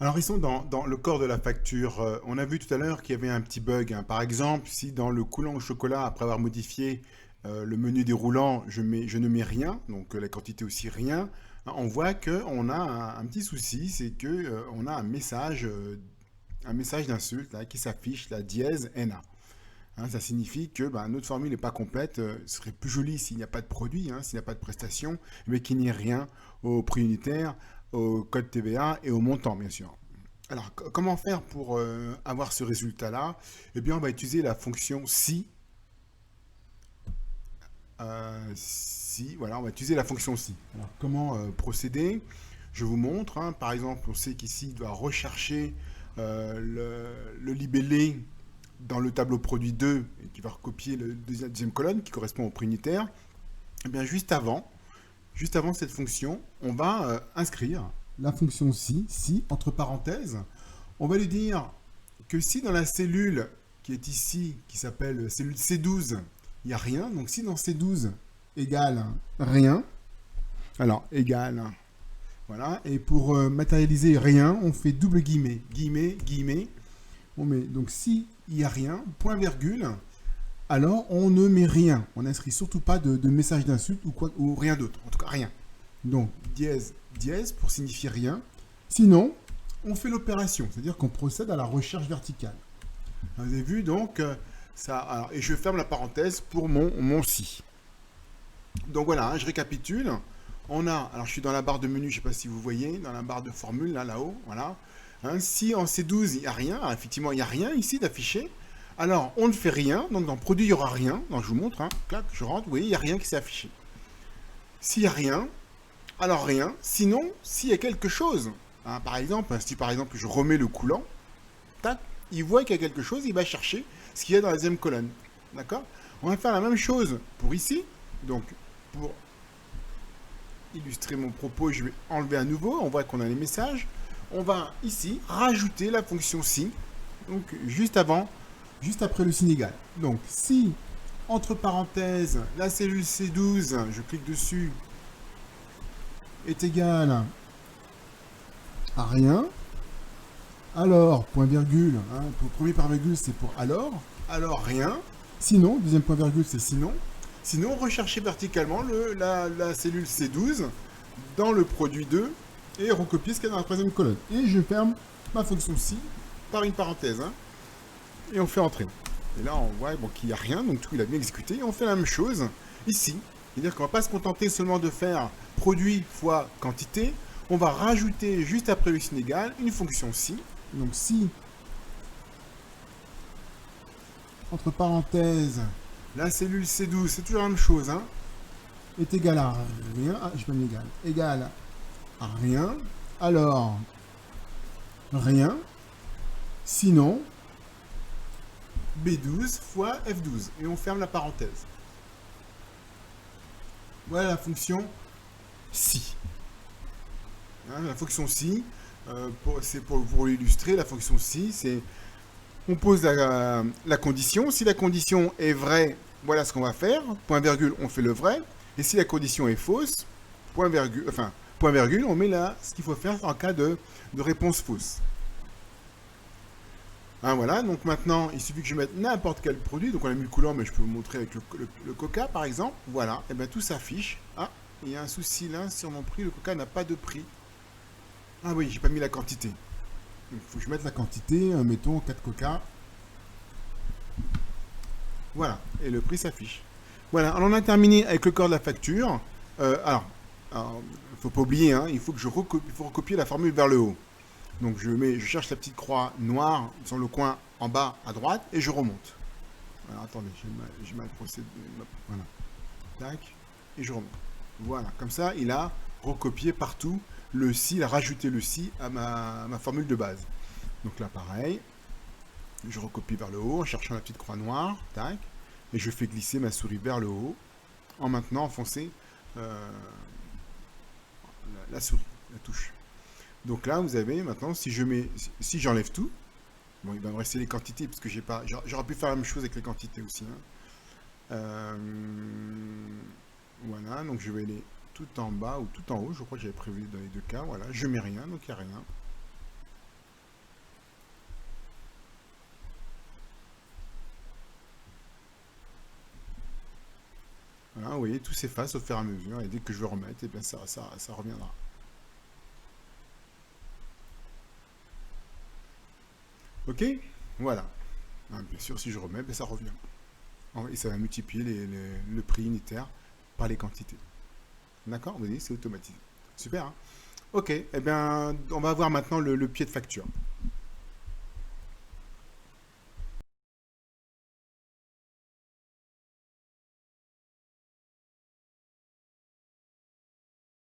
Alors, ils sont dans le corps de la facture. On a vu tout à l'heure qu'il y avait un petit bug, hein. Par exemple, si dans le coulant au chocolat, après avoir modifié le menu déroulant, je ne mets rien, donc la quantité aussi rien, hein, on voit qu'on a un petit souci, c'est que on a un message d'insulte là, qui s'affiche, la dièse NA. Hein, ça signifie que notre formule n'est pas complète. Ce serait plus joli s'il n'y a pas de produit, hein, s'il n'y a pas de prestation, mais qu'il n'y ait rien au prix unitaire, au code TVA et au montant, bien sûr. Alors, comment faire pour avoir ce résultat-là? Eh bien, on va utiliser la fonction si. Si, voilà, on va utiliser la fonction si. Alors, comment procéder? Je vous montre, hein. Par exemple, on sait qu'ici, il doit rechercher le libellé dans le tableau produit 2 et qui va recopier la deuxième colonne qui correspond au prix unitaire. Eh bien, juste avant cette fonction, on va inscrire la fonction si, entre parenthèses. On va lui dire que si dans la cellule qui est ici, qui s'appelle cellule C12, il n'y a rien, donc si dans C12 égale rien, alors égale, voilà, et pour matérialiser rien, on fait double guillemet, guillemet, guillemet, on met, donc si il n'y a rien, point virgule, alors on ne met rien, on n'inscrit surtout pas de message d'insulte ou rien d'autre, en tout cas rien. Donc dièse, dièse pour signifier rien, sinon on fait l'opération, c'est-à-dire qu'on procède à la recherche verticale. Vous avez vu donc ça. Alors, et je ferme la parenthèse pour mon si. Donc voilà, hein, je récapitule. On a, alors je suis dans la barre de menu, je ne sais pas si vous voyez, dans la barre de formule là-haut, voilà. Hein, si en C12 il n'y a rien, alors effectivement il n'y a rien ici d'affiché. Alors on ne fait rien, donc dans produit il n'y aura rien. Donc je vous montre, hein, clac, je rentre, vous voyez, il n'y a rien qui s'est affiché. S'il n'y a rien, alors rien. Sinon, s'il y a quelque chose, hein, par exemple, si par exemple je remets le coulant, tac, il voit qu'il y a quelque chose, il va chercher ce qu'il y a dans la deuxième colonne. D'accord? On va faire la même chose pour ici. Donc, pour illustrer mon propos, je vais enlever à nouveau. On voit qu'on a les messages. On va ici rajouter la fonction si. Donc, juste après le signe égal. Donc, si, entre parenthèses, la cellule C12, je clique dessus, est égale à rien, alors, point virgule, hein, pour premier par virgule, c'est pour alors rien. Sinon, deuxième point virgule, c'est sinon. Sinon, rechercher verticalement la cellule C12 dans le produit 2 et recopier ce qu'il y a dans la troisième colonne. Et je ferme ma fonction si par une parenthèse. Hein, et on fait entrer. Et là, on voit qu'il n'y a rien, donc tout il a bien exécuté. Et on fait la même chose ici. C'est-à-dire qu'on ne va pas se contenter seulement de faire produit fois quantité. On va rajouter juste après le signe égal une fonction si. Donc si, entre parenthèses, la cellule C12, c'est toujours la même chose, hein, est égale à rien, je peux mettre égal à rien, alors rien, sinon B12 fois F12, et on ferme la parenthèse. Voilà la fonction si. Hein, la fonction si, c'est pour l'illustrer, la fonction si, c'est on pose la condition. Si la condition est vraie, voilà ce qu'on va faire. Point virgule, on fait le vrai. Et si la condition est fausse, point virgule, on met là ce qu'il faut faire en cas de réponse fausse. Hein, voilà, donc maintenant, il suffit que je mette n'importe quel produit. Donc on a mis le coulant, mais je peux vous montrer avec le coca, par exemple. Voilà, et bien tout s'affiche. Ah, il y a un souci là sur mon prix. Le coca n'a pas de prix. Ah oui, j'ai pas mis la quantité. Il faut que je mette la quantité, mettons 4 coca. Voilà, et le prix s'affiche. Voilà, alors on a terminé avec le corps de la facture. Alors, il ne faut pas oublier, hein, il faut recopier la formule vers le haut. Donc je cherche la petite croix noire sur le coin en bas à droite et je remonte. Alors attendez, j'ai mal procédé. Voilà. Tac, et je remonte. Voilà, comme ça, il a recopié partout le si, il a rajouté le si à ma formule de base. Donc là, pareil, je recopie vers le haut en cherchant la petite croix noire, tac, et je fais glisser ma souris vers le haut en maintenant enfoncer la souris, la touche. Donc là, vous avez maintenant, si j'enlève tout, bon, il va me rester les quantités parce que j'aurais pu faire la même chose avec les quantités aussi. Hein. Voilà, donc je vais aller tout en bas ou tout en haut, je crois que j'avais prévu dans les deux cas, voilà, je mets rien, donc il n'y a rien. Voilà, vous voyez, tout s'efface au fur et à mesure, et dès que je veux remettre, et bien ça reviendra. Ok? Voilà. Ah, bien sûr, si je remets, ben, ça revient. Et ça va multiplier le prix unitaire par les quantités. D'accord? Vous voyez, c'est automatisé. Super, hein? Ok, eh bien, on va voir maintenant le pied de facture.